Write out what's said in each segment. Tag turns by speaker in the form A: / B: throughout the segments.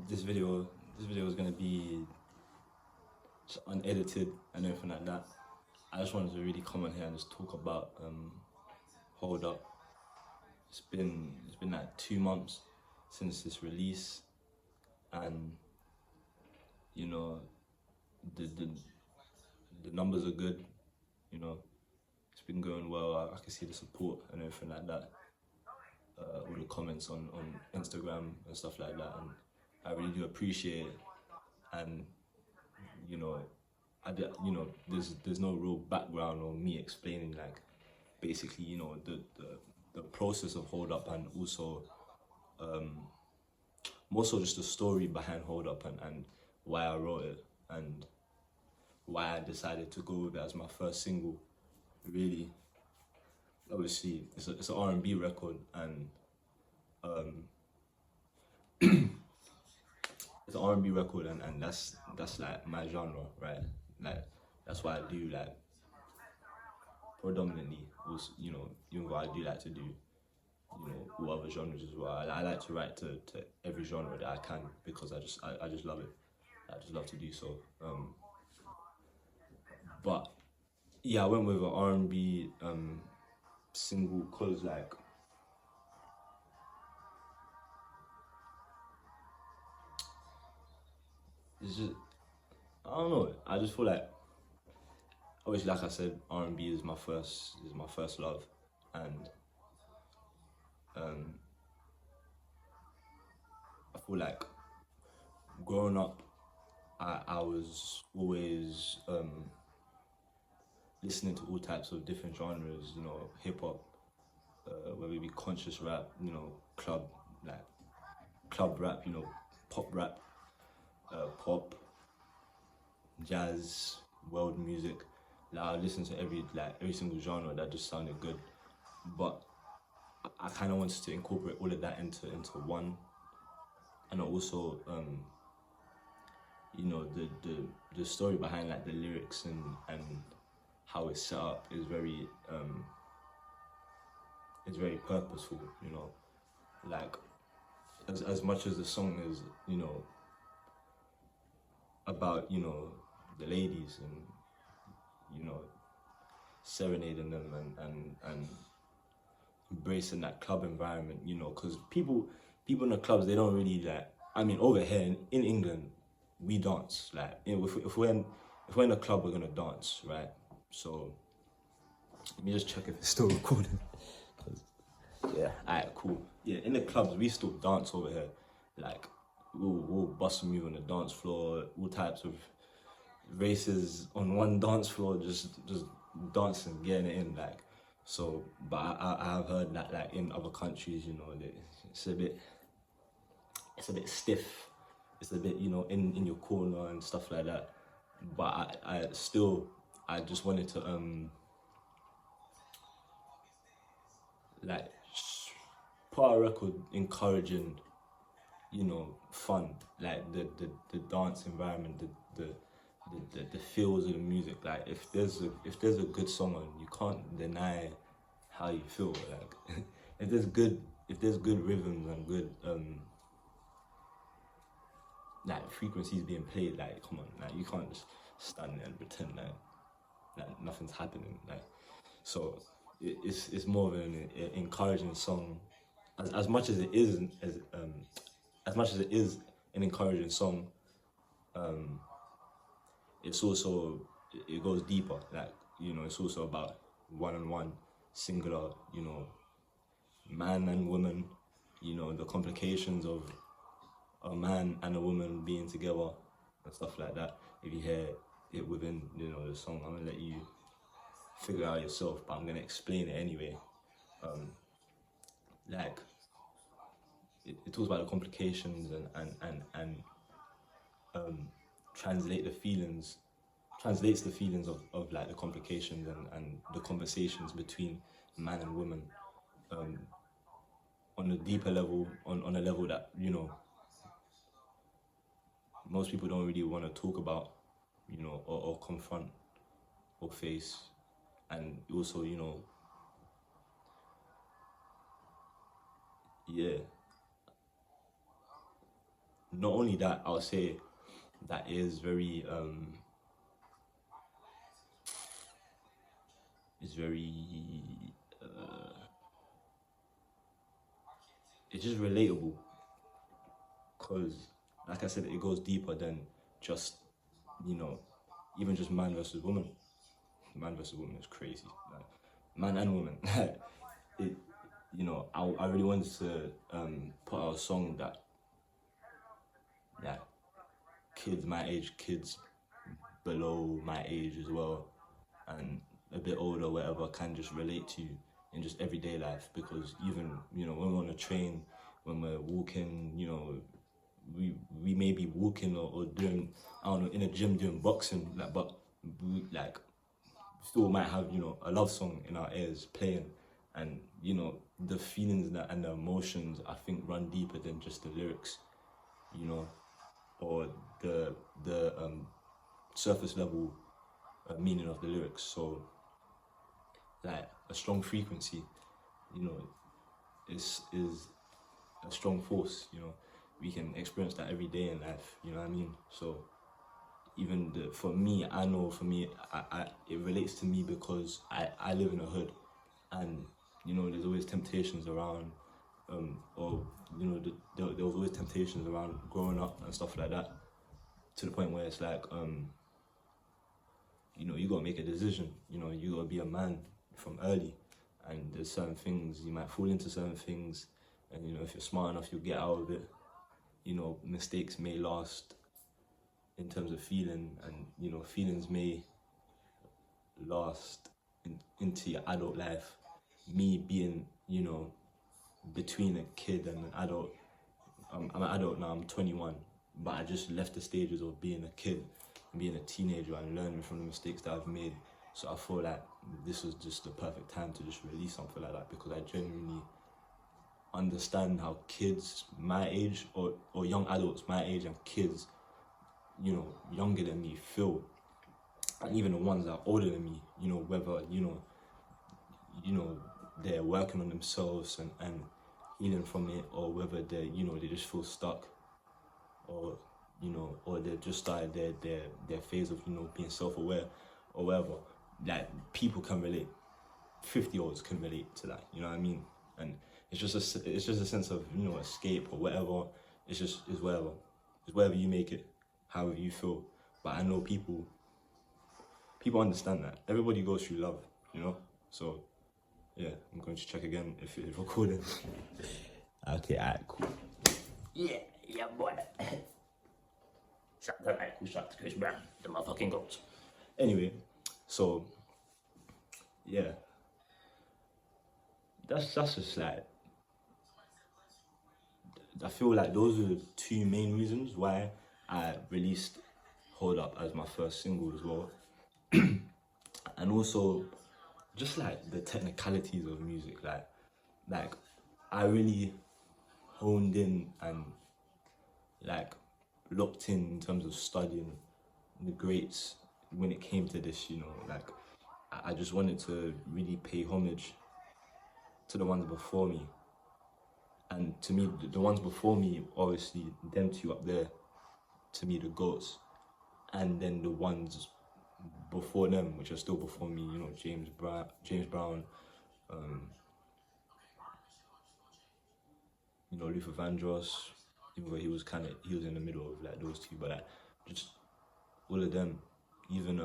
A: This video, is gonna be just unedited and everything like that. I just wanted to really come on here and just talk about Hold Up. It's been like 2 months since this release, and you know the numbers are good. You know, it's been going well. I can see the support and everything like that. All the comments on Instagram and stuff like that, and I really do appreciate it. And you know, there's no real background or me explaining like basically the process of Hold Up, and also more so just the story behind Hold Up, and why I wrote it and why I decided to go with it as my first single. Really, obviously it's an R&B record, and it's an R&B record, and that's like my genre, right? Like that's what I do, like predominantly. Also, even though I do like to do all other genres as well. I like to write to every genre that I can, because I just love it. I just love to do so. But yeah, I went with an R&B single cause like it's just, I don't know. I just feel like, obviously, like I said, R&B is my first love, and I feel like growing up, I was always listening to all types of different genres. Hip hop, whether it be conscious rap, club rap, pop rap, pop, jazz, world music. Like I listened to every single genre that just sounded good, but I kind of wanted to incorporate all of that into one, and also the story behind like the lyrics and how it's set up is very it's very purposeful. Like as much as the song is about the ladies and serenading them and embracing that club environment, because people in the clubs, they don't really like. I mean, over here in England, we dance. Like, if we're in a club, we're gonna dance, right? So let me just check if it's still recording. Yeah, alright, cool. Yeah, in the clubs, we still dance over here. Like, we'll bust a move on the dance floor, all types of races on one dance floor, just dancing, getting it in, like. So, but I have heard that like in other countries, it's a bit stiff. It's a bit, in your corner and stuff like that. But I just wanted to like put a record encouraging, fun, like the dance environment, the feels of the music. Like if there's a good song on, you can't deny how you feel. Like if there's good rhythms and good like frequencies being played, like come on, like you can't just stand there and pretend like nothing's happening. Like so, it's more of an encouraging song, as much as it is as much as it is an encouraging song. It's also, it goes deeper. Like it's also about one-on-one, singular, man and woman. The complications of a man and a woman being together and stuff like that. If you hear it within the song, I'm gonna let you figure it out yourself, but I'm gonna explain it anyway. Like it talks about the complications and translates the feelings of like the complications and the conversations between man and woman on a deeper level, on a level that most people don't really want to talk about, or confront or face. And also yeah, not only that, I'll say that is very is very it's just relatable, because like I said, it goes deeper than just, you know, even just man versus woman. Man versus woman is crazy, like man and woman. It, you know, I really wanted to put out a song that kids my age, kids below my age as well, and a bit older, whatever, can just relate to in just everyday life. Because even, you know, when we're on a train, when we're walking, you know, we may be walking or doing, I don't know, in a gym doing boxing, like, but we, like, still might have, you know, a love song in our ears playing, and, you know, the feelings and the emotions, I think, run deeper than just the lyrics, you know, or the surface level meaning of the lyrics. So like a strong frequency, you know, is a strong force. You know, we can experience that every day in life. You know what I mean? So even for me, I know for me, it relates to me because I live in a hood, and you know, there's always temptations around, or you know, there was always temptations around growing up and stuff like that, to the point where it's like, you know, you gotta make a decision. You know, you gotta be a man from early, and there's certain things you might fall into certain things, and you know, if you're smart enough, you'll get out of it. You know, mistakes may last in terms of feeling, and you know, feelings may last into your adult life. Me being, you know, between a kid and an adult, I'm an adult now, I'm 21, but I just left the stages of being a kid and being a teenager and learning from the mistakes that I've made. So I feel like this was just the perfect time to just release something like that, because I genuinely understand how kids my age, or young adults my age, and kids, you know, younger than me feel, and even the ones that are older than me, you know, whether, you know, they're working on themselves and healing from it, or whether they're, you know, they just feel stuck, or you know, or they've just started their phase of, you know, being self-aware or whatever. Like, people can relate. 50-year-olds can relate to that. You know what I mean? And it's just a sense of, you know, escape or whatever. It's whatever. It's whatever you make it, however you feel. But I know people understand that. Everybody goes through love, you know. So yeah, I'm going to check again if it's recording. Okay, alright, cool. Yeah, boy. Shout to Chris Brown, the motherfucking goats. Anyway, so yeah, that's just like, I feel like those are the two main reasons why I released Hold Up as my first single as well. And also just like the technicalities of music, like I really honed in and like locked in terms of studying the greats when it came to this, you know, like I just wanted to really pay homage to the ones before me. And to me, the ones before me, obviously, them two up there, to me, the GOATs. And then the ones before them, which are still before me, you know, James Brown, you know, Luther Vandross, even though he was in the middle of like those two, but like, just all of them, even,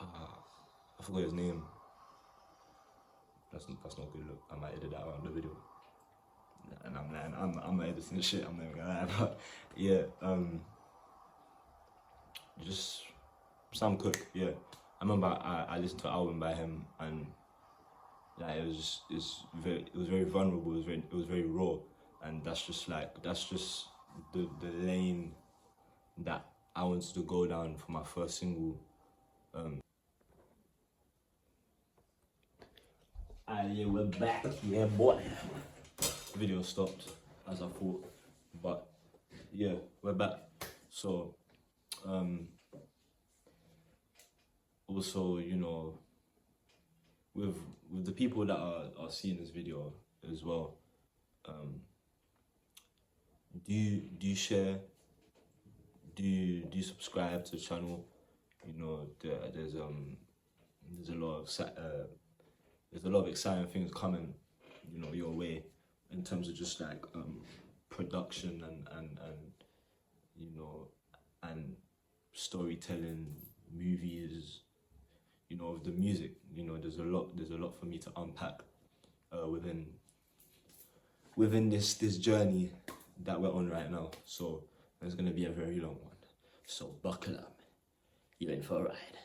A: I forgot his name. That's not good. Look, I might edit that out of the video. And I'm editing shit, I'm never gonna lie. But yeah, just Sam Cooke, yeah. I remember I listened to an album by him, and like it was very vulnerable, it was very raw, and that's just the lane that I wanted to go down for my first single. Yeah, we're back, yeah boy. The video stopped as I thought, but yeah, we're back. So also, you know, with the people that are seeing this video, as well. Do you share? Do you subscribe to the channel? You know, there's a lot of there's a lot of exciting things coming, you know, your way in terms of just like production and you know, and storytelling, movies, you know, of the music. You know, there's a lot for me to unpack within this journey that we're on right now. So it's gonna be a very long one. So buckle up, you're in for a ride.